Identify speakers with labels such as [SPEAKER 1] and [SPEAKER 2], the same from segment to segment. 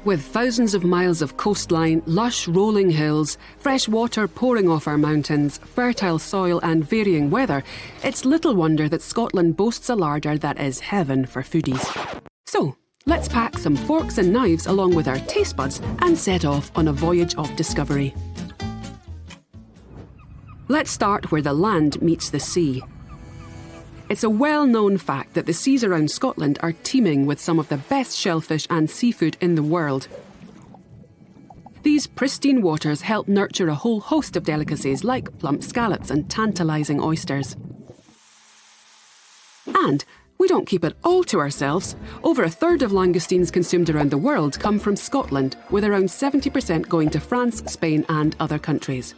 [SPEAKER 1] With thousands of miles of coastline, lush rolling hills, fresh water pouring off our mountains, fertile soil and varying weather, it's little wonder that Scotland boasts a larder that is heaven for foodies. So, let's pack some forks and knives along with our taste buds and set off on a voyage of discovery. Let's start where the land meets the sea. It's a well-known fact that the seas around Scotland are teeming with some of the best shellfish and seafood in the world. These pristine waters help nurture a whole host of delicacies like plump scallops and tantalising oysters. And we don't keep it all to ourselves. Over a third of langoustines consumed around the world come from Scotland, with around 70% going to France, Spain and other countries.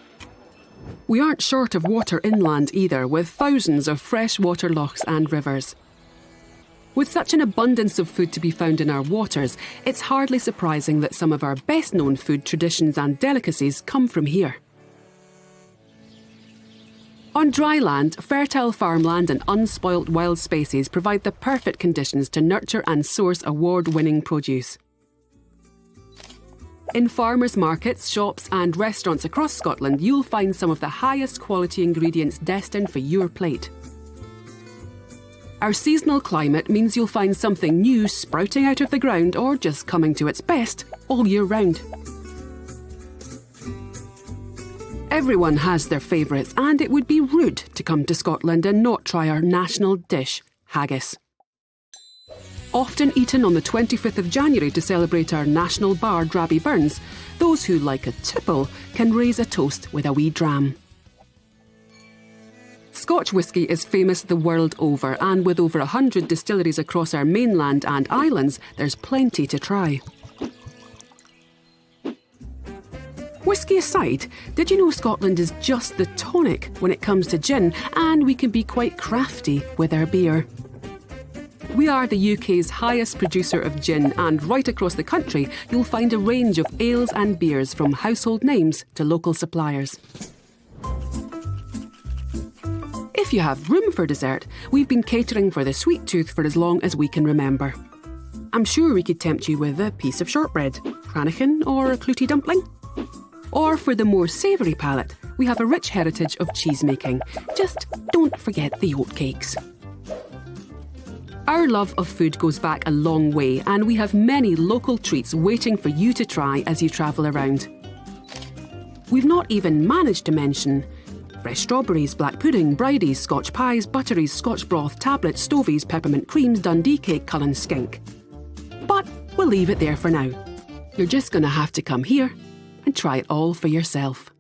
[SPEAKER 1] We aren't short of water inland either, with thousands of freshwater lochs and rivers. With such an abundance of food to be found in our waters, it's hardly surprising that some of our best-known food traditions and delicacies come from here. On dry land, fertile farmland and unspoilt wild spaces provide the perfect conditions to nurture and source award-winning produce. In farmers' markets, shops and restaurants across Scotland, you'll find some of the highest quality ingredients destined for your plate. Our seasonal climate means you'll find something new sprouting out of the ground or just coming to its best all year round. Everyone has their favourites, and it would be rude to come to Scotland and not try our national dish, haggis. Often eaten on the 25th of January to celebrate our national bard Rabbie Burns, those who like a tipple can raise a toast with a wee dram. Scotch whisky is famous the world over, and with over 100 distilleries across our mainland and islands, there's plenty to try. Whisky aside, did you know Scotland is just the tonic when it comes to gin, and we can be quite crafty with our beer? We are the UK's highest producer of gin, and right across the country you'll find a range of ales and beers from household names to local suppliers. If you have room for dessert, we've been catering for the sweet tooth for as long as we can remember. I'm sure we could tempt you with a piece of shortbread, cranachan or a clootie dumpling. Or for the more savoury palate, we have a rich heritage of cheese making. Just don't forget the oatcakes. Our love of food goes back a long way, and we have many local treats waiting for you to try as you travel around. We've not even managed to mention fresh strawberries, black pudding, bridies, Scotch pies, butteries, Scotch broth, tablets, stovies, peppermint creams, Dundee cake, Cullen skink. But we'll leave it there for now. You're just going to have to come here and try it all for yourself.